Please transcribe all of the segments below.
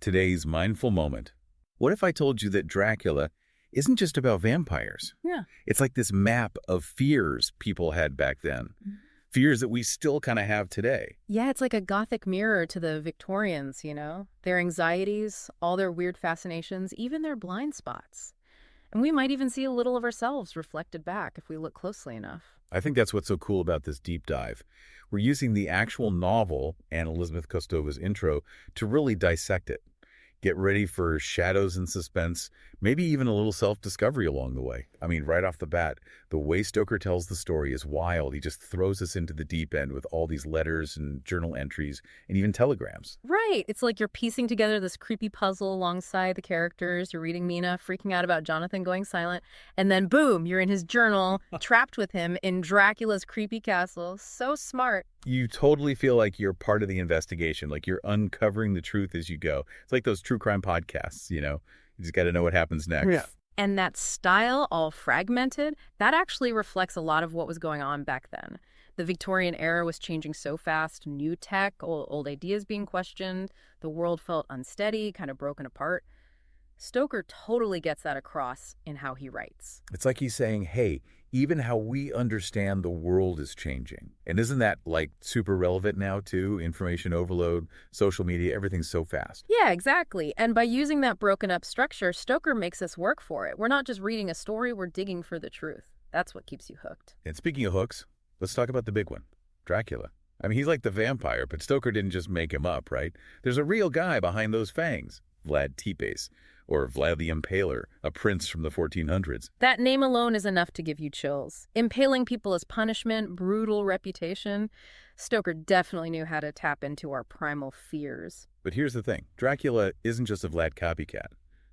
Today's mindful moment. What if I told you that Dracula isn't just about vampires? Yeah. It's like this map of fears people had back then. Fears that we still kind of have today. Yeah, it's like a Gothic mirror to the Victorians, Their anxieties, all their weird fascinations, even their blind spots. And we might even see a little of ourselves reflected back if we look closely enough. I think that's what's so cool about this deep dive. We're using the actual novel and Elizabeth Kostova's intro to really dissect it. Get ready for shadows and suspense, maybe even a little self-discovery along the way. I mean, right off the bat, the way Stoker tells the story is wild. He just throws us into the deep end with all these letters and journal entries and even telegrams. Right. It's like you're piecing together this creepy puzzle alongside the characters. You're reading Mina freaking out about Jonathan going silent. And then, boom, you're in his journal, trapped with him in Dracula's creepy castle. So smart. You totally feel like you're part of the investigation, like you're uncovering the truth as you go. It's like those true crime podcasts, You just got to know what happens next. Yeah. And that style, all fragmented, that actually reflects a lot of what was going on back then. The Victorian era was changing so fast, new tech, old ideas being questioned. The world felt unsteady, kind of broken apart. Stoker totally gets that across in how he writes. It's like he's saying, hey, even how we understand the world is changing. And isn't that like super relevant now too? Information overload, social media, everything's so fast. Yeah, exactly. And by using that broken up structure, Stoker makes us work for it. We're not just reading a story, we're digging for the truth. That's what keeps you hooked. And speaking of hooks, let's talk about the big one, Dracula. I mean, he's like the vampire, but Stoker didn't just make him up, right? There's a real guy behind those fangs, Vlad Tepes, or Vlad the Impaler, a prince from the 1400s. That name alone is enough to give you chills. Impaling people as punishment, brutal reputation. Stoker definitely knew how to tap into our primal fears. But here's the thing. Dracula isn't just a Vlad copycat.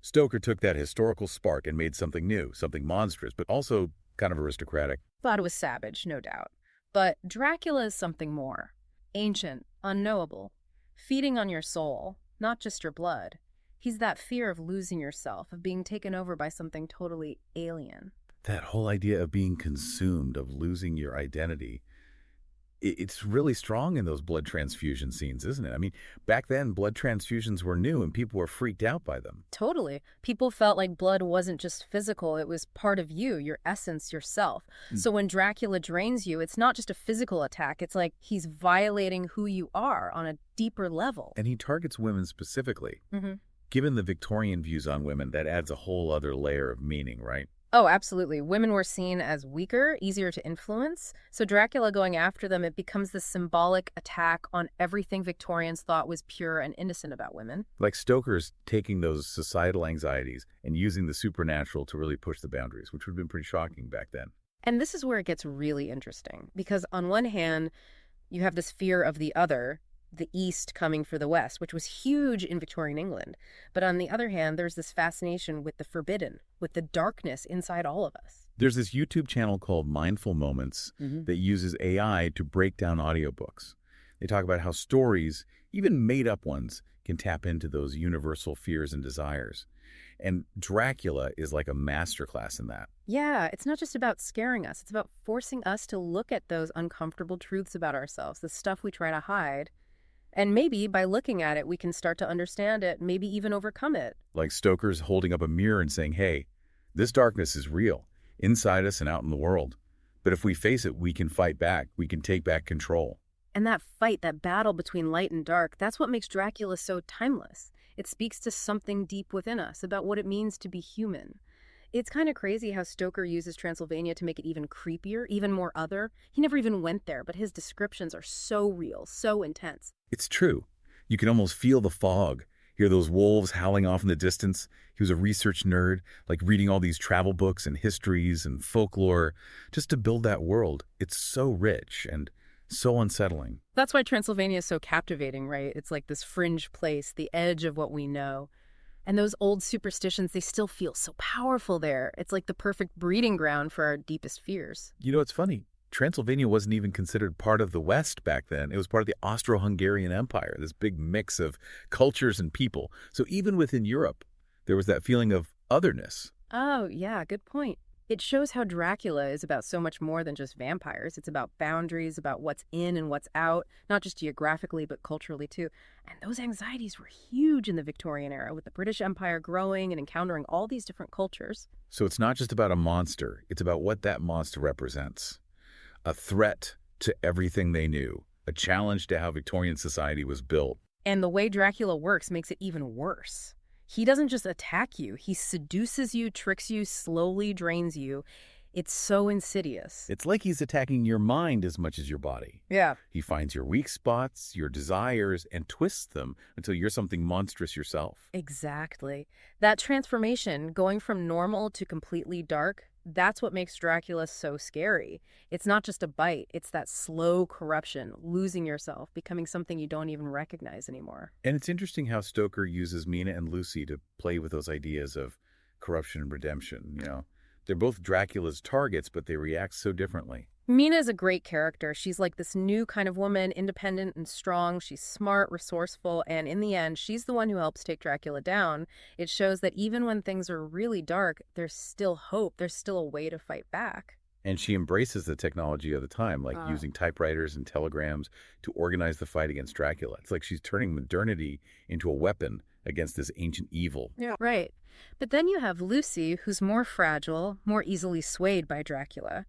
Stoker took that historical spark and made something new, something monstrous, but also kind of aristocratic. Vlad was savage, no doubt. But Dracula is something more. Ancient, unknowable, feeding on your soul, not just your blood. He's that fear of losing yourself, of being taken over by something totally alien. That whole idea of being consumed, of losing your identity, it's really strong in those blood transfusion scenes, isn't it? I mean, back then, blood transfusions were new and people were freaked out by them. Totally. People felt like blood wasn't just physical, it was part of you, your essence, yourself. So when Dracula drains you, it's not just a physical attack, it's like he's violating who you are on a deeper level. And he targets women specifically. Mm-hmm. Given the Victorian views on women, that adds a whole other layer of meaning, right? Oh, absolutely. Women were seen as weaker, easier to influence. So Dracula going after them, it becomes this symbolic attack on everything Victorians thought was pure and innocent about women. Like Stoker's taking those societal anxieties and using the supernatural to really push the boundaries, which would have been pretty shocking back then. And this is where it gets really interesting. Because on one hand, you have this fear of the other, the East coming for the West, which was huge in Victorian England. But on the other hand, there's this fascination with the forbidden, with the darkness inside all of us. There's this YouTube channel called Mindful Moments that uses AI to break down audiobooks. They talk about how stories, even made-up ones, can tap into those universal fears and desires. And Dracula is like a masterclass in that. Yeah, it's not just about scaring us. It's about forcing us to look at those uncomfortable truths about ourselves, the stuff we try to hide. And maybe by looking at it, we can start to understand it, maybe even overcome it. Like Stoker's holding up a mirror and saying, hey, this darkness is real, inside us and out in the world. But if we face it, we can fight back. We can take back control. And that fight, that battle between light and dark, that's what makes Dracula so timeless. It speaks to something deep within us about what it means to be human. It's kind of crazy how Stoker uses Transylvania to make it even creepier, even more other. He never even went there, but his descriptions are so real, so intense. It's true. You can almost feel the fog, hear those wolves howling off in the distance. He was a research nerd, like reading all these travel books and histories and folklore, just to build that world. It's so rich and so unsettling. That's why Transylvania is so captivating, right? It's like this fringe place, the edge of what we know. And those old superstitions, they still feel so powerful there. It's like the perfect breeding ground for our deepest fears. You know, it's funny. Transylvania wasn't even considered part of the West back then. It was part of the Austro-Hungarian Empire, this big mix of cultures and people. So even within Europe, there was that feeling of otherness. Oh, yeah, good point. It shows how Dracula is about so much more than just vampires. It's about boundaries, about what's in and what's out, not just geographically, but culturally too. And those anxieties were huge in the Victorian era, with the British Empire growing and encountering all these different cultures. So it's not just about a monster, it's about what that monster represents. A threat to everything they knew, a challenge to how Victorian society was built. And the way Dracula works makes it even worse. He doesn't just attack you, he seduces you, tricks you, slowly drains you. It's so insidious. It's like he's attacking your mind as much as your body. Yeah. He finds your weak spots, your desires, and twists them until you're something monstrous yourself. Exactly. That transformation, going from normal to completely dark, that's what makes Dracula so scary. It's not just a bite, it's that slow corruption, losing yourself, becoming something you don't even recognize anymore. And it's interesting how Stoker uses Mina and Lucy to play with those ideas of corruption and redemption. They're both Dracula's targets, but they react so differently. Mina is a great character. She's like this new kind of woman, independent and strong. She's smart, resourceful, and in the end, she's the one who helps take Dracula down. It shows that even when things are really dark, there's still hope. There's still a way to fight back. And she embraces the technology of the time, like Ah. using typewriters and telegrams to organize the fight against Dracula. It's like she's turning modernity into a weapon against this ancient evil. Yeah. Right. But then you have Lucy, who's more fragile, more easily swayed by Dracula.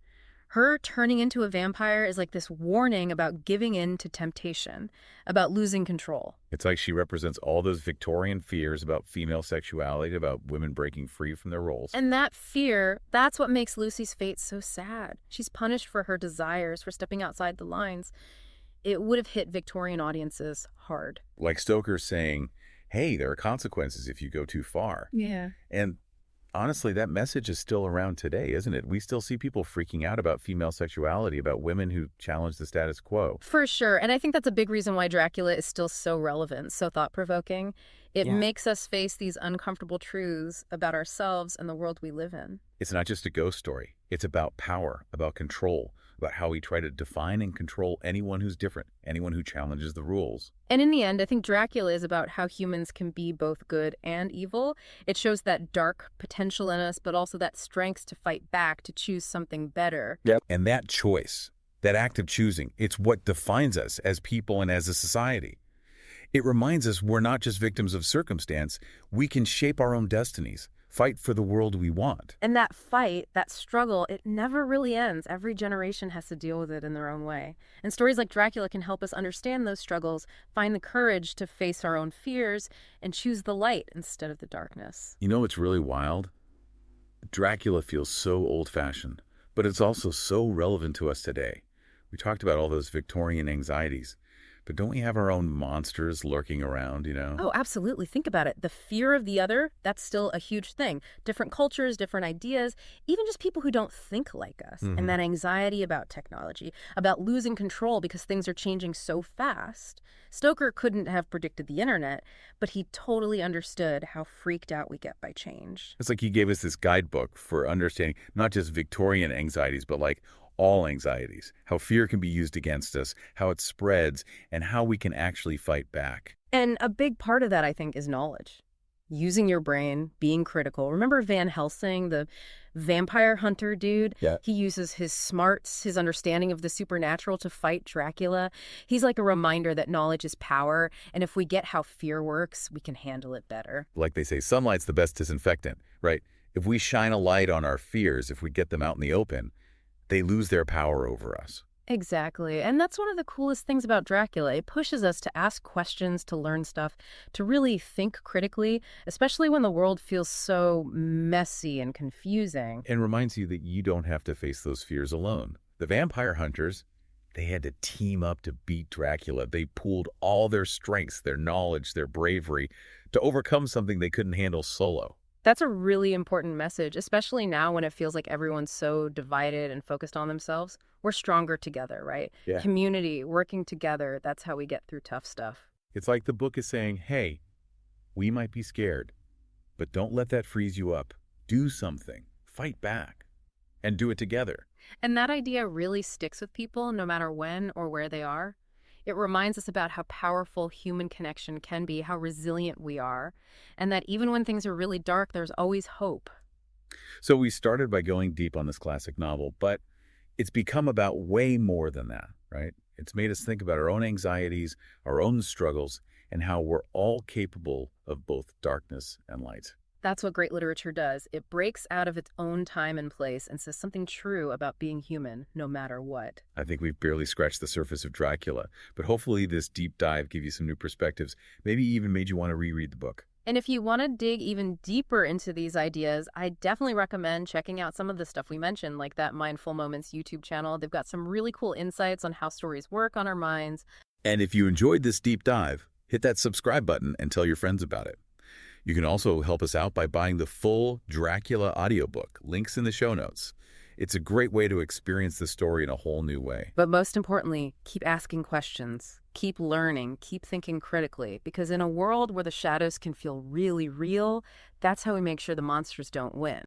Her turning into a vampire is like this warning about giving in to temptation, about losing control. It's like she represents all those Victorian fears about female sexuality, about women breaking free from their roles. And that fear, that's what makes Lucy's fate so sad. She's punished for her desires, for stepping outside the lines. It would have hit Victorian audiences hard. Like Stoker saying, hey, there are consequences if you go too far. Yeah. And honestly, that message is still around today, isn't it? We still see people freaking out about female sexuality, about women who challenge the status quo. For sure. And I think that's a big reason why Dracula is still so relevant, so thought-provoking. It makes us face these uncomfortable truths about ourselves and the world we live in. It's not just a ghost story. It's about power, about control, about how we try to define and control anyone who's different, anyone who challenges the rules. And in the end, I think Dracula is about how humans can be both good and evil. It shows that dark potential in us, but also that strength to fight back, to choose something better. Yep. And that choice, that act of choosing, it's what defines us as people and as a society. It reminds us we're not just victims of circumstance. We can shape our own destinies, fight for the world we want. And that fight, that struggle, it never really ends. Every generation has to deal with it in their own way. And stories like Dracula can help us understand those struggles, find the courage to face our own fears, and choose the light instead of the darkness. You know what's really wild? Dracula feels so old-fashioned, but it's also so relevant to us today. We talked about all those Victorian anxieties. But don't we have our own monsters lurking around, Oh, absolutely. Think about it. The fear of the other, that's still a huge thing. Different cultures, different ideas, even just people who don't think like us. And that anxiety about technology, about losing control because things are changing so fast. Stoker couldn't have predicted the internet, but he totally understood how freaked out we get by change. It's like he gave us this guidebook for understanding not just Victorian anxieties, but like all anxieties, how fear can be used against us, how it spreads, and how we can actually fight back. And a big part of that, I think, is knowledge. Using your brain, being critical. Remember Van Helsing, the vampire hunter dude? Yeah. He uses his smarts, his understanding of the supernatural to fight Dracula. He's like a reminder that knowledge is power, and if we get how fear works, we can handle it better. Like they say, sunlight's the best disinfectant, right? If we shine a light on our fears, if we get them out in the open, they lose their power over us. Exactly. And that's one of the coolest things about Dracula. It pushes us to ask questions, to learn stuff, to really think critically, especially when the world feels so messy and confusing. And reminds you that you don't have to face those fears alone. The vampire hunters, they had to team up to beat Dracula. They pooled all their strengths, their knowledge, their bravery to overcome something they couldn't handle solo. That's a really important message, especially now when it feels like everyone's so divided and focused on themselves. We're stronger together, right? Yeah. Community, working together, that's how we get through tough stuff. It's like the book is saying, hey, we might be scared, but don't let that freeze you up. Do something. Fight back. And do it together. And that idea really sticks with people no matter when or where they are. It reminds us about how powerful human connection can be, how resilient we are, and that even when things are really dark, there's always hope. So we started by going deep on this classic novel, but it's become about way more than that, right? It's made us think about our own anxieties, our own struggles, and how we're all capable of both darkness and light. That's what great literature does. It breaks out of its own time and place and says something true about being human, no matter what. I think we've barely scratched the surface of Dracula, but hopefully this deep dive gave you some new perspectives, maybe even made you want to reread the book. And if you want to dig even deeper into these ideas, I definitely recommend checking out some of the stuff we mentioned, like that Mindful Moments YouTube channel. They've got some really cool insights on how stories work on our minds. And if you enjoyed this deep dive, hit that subscribe button and tell your friends about it. You can also help us out by buying the full Dracula audiobook, links in the show notes. It's a great way to experience the story in a whole new way. But most importantly, keep asking questions, keep learning, keep thinking critically, because in a world where the shadows can feel really real, that's how we make sure the monsters don't win.